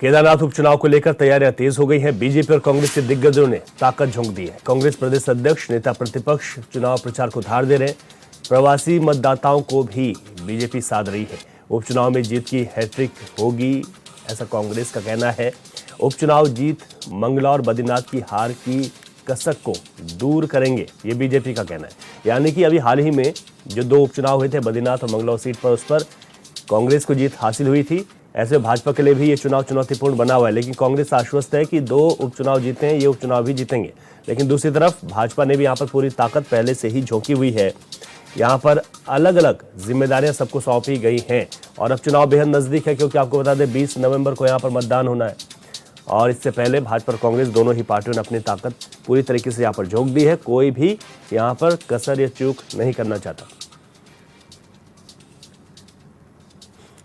केदारनाथ उपचुनाव को लेकर तैयारियां तेज हो गई हैं। बीजेपी और कांग्रेस के दिग्गजों ने ताकत झोंक दी है। कांग्रेस प्रदेश अध्यक्ष, नेता प्रतिपक्ष चुनाव प्रचार को धार दे रहे हैं। प्रवासी मतदाताओं को भी बीजेपी साध रही है। उपचुनाव में जीत की हैट्रिक होगी, ऐसा कांग्रेस का कहना है। उपचुनाव जीत मंगला और बद्रीनाथ की हार की कसक को दूर करेंगे, ये बीजेपी का कहना है। यानी कि अभी हाल ही में जो दो उपचुनाव हुए थे बद्रीनाथ और मंगलौर सीट पर, उस पर कांग्रेस को जीत हासिल हुई थी। ऐसे भाजपा के लिए भी ये चुनाव चुनौतीपूर्ण बना हुआ है, लेकिन कांग्रेस आश्वस्त है कि 2 उपचुनाव जीते हैं, ये उपचुनाव भी जीतेंगे। लेकिन दूसरी तरफ भाजपा ने भी यहाँ पर पूरी ताकत पहले से ही झोंकी हुई है। यहाँ पर अलग अलग जिम्मेदारियां सबको सौंपी गई हैं और अब चुनाव बेहद नजदीक है, क्योंकि आपको बता दें 20 नवंबर को यहाँ पर मतदान होना है। और इससे पहले भाजपा और कांग्रेस दोनों ही पार्टियों ने अपनी ताकत पूरी तरीके से यहाँ पर झोंक दी है। कोई भी यहाँ पर कसर या चूक नहीं करना चाहता।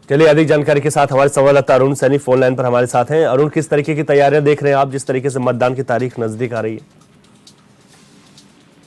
चलिए, अधिक जानकारी के साथ हमारे संवाददाता अरुण सैनी फोन लाइन पर हमारे साथ हैं। अरुण, किस तरीके की तैयारियां देख रहे हैं आप, जिस तरीके से मतदान की तारीख नजदीक आ रही है?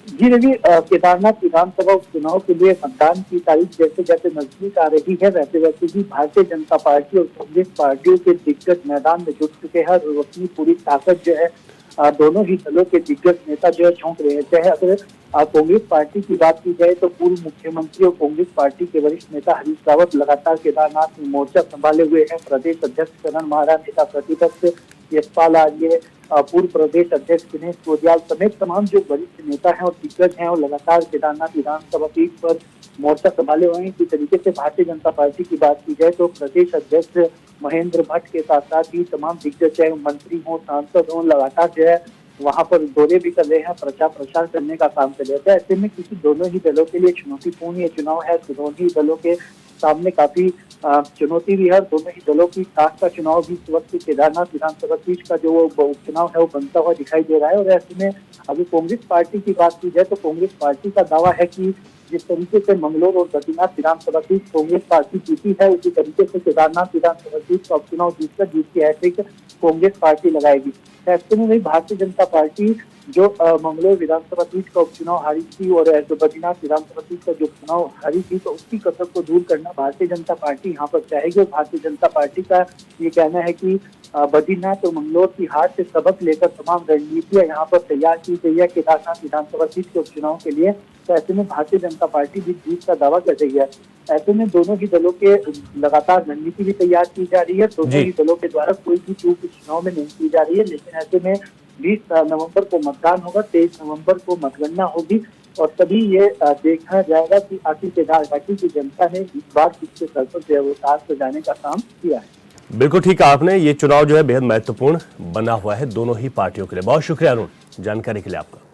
जी रवि, केदारनाथ विधानसभा उपचुनाव के लिए मतदान की तारीख जैसे जैसे नजदीक आ रही है, वैसे वैसे ही भारतीय जनता पार्टी और कांग्रेस पार्टियों के दिग्गज मैदान में जुट चुके हैं और अपनी पूरी ताकत जो है दोनों ही दलों के दिग्गज नेता जो है झोंक रहे हैं। अगर कांग्रेस पार्टी की बात की जाए तो पूर्व मुख्यमंत्री और कांग्रेस पार्टी के वरिष्ठ नेता हरीश रावत लगातार केदारनाथ में मोर्चा संभाले हुए हैं। प्रदेश अध्यक्ष करण महाराज, नेता प्रतिपक्ष यशपाल आर्य, पूर्व प्रदेश अध्यक्ष दिनेश गोदियाल समेत तमाम जो वरिष्ठ नेता हैं और दिग्गज हैं और लगातार केदारनाथ विधानसभा सीट पर मोर्चा संभाले हुए हैं। इसी तरीके से भारतीय जनता पार्टी की बात की जाए तो प्रदेश अध्यक्ष महेंद्र भट्ट के साथ साथ ही तमाम दिग्गज चाहे मंत्री हों, सांसद हों, लगातार जो है वहां पर दौरे भी कर रहे हैं, प्रचार प्रसार करने का काम कर रहे हैं। ऐसे में किसी दोनों ही दलों के लिए चुनौतीपूर्ण ये चुनाव है। दोनों ही दलों के सामने काफी चुनौती भी है। दोनों ही दलों की साख का चुनाव भी इस वक्त केदारनाथ विधानसभा सीट का जो उपचुनाव है वो बनता हुआ दिखाई दे रहा है। और ऐसे में अभी कांग्रेस पार्टी की बात की जाए तो कांग्रेस पार्टी का दावा है कि जिस तरीके से मंगलौर और बद्रीनाथ विधानसभा सीट कांग्रेस पार्टी जीती है, उसी तरीके से केदारनाथ विधानसभा सीट का उपचुनाव जीतकर जीत की हैट्रिक कांग्रेस पार्टी लगाएगी। ऐसे में वही भारतीय जनता पार्टी जो मंगलौर विधानसभा सीट का उपचुनाव हारी थी और बद्रीनाथ विधानसभा सीट का जो उपचुनाव हारी थी, तो उसकी कसरत को दूर करना भारतीय जनता पार्टी यहाँ पर चाहेगी। और भारतीय जनता पार्टी का ये कहना है कि बद्रीनाथ और मंगलौर की हार से सबक लेकर तमाम रणनीतियां यहाँ पर तैयार की गई है केदारनाथ विधानसभा सीट के उपचुनाव के लिए। तो ऐसे में भारतीय जनता पार्टी भी जीत का दावा कर रही है। ऐसे में दोनों ही दलों के लगातार रणनीति भी तैयार की जा रही है। दोनों ही दलों के द्वारा कोई भी चूक चुनाव में नहीं की जा रही है। लेकिन ऐसे में 20 नवंबर को मतदान होगा, 23 नवंबर को मतगणना होगी और तभी ये देखा जाएगा कि आखिर केदारघाटी की जनता ने इस बार किसके सर पर देवताज सजाने का काम किया है। बिल्कुल ठीक है आपने। ये चुनाव जो है बेहद महत्वपूर्ण बना हुआ है दोनों ही पार्टियों के लिए। बहुत शुक्रिया अरुण, जानकारी के लिए आपका।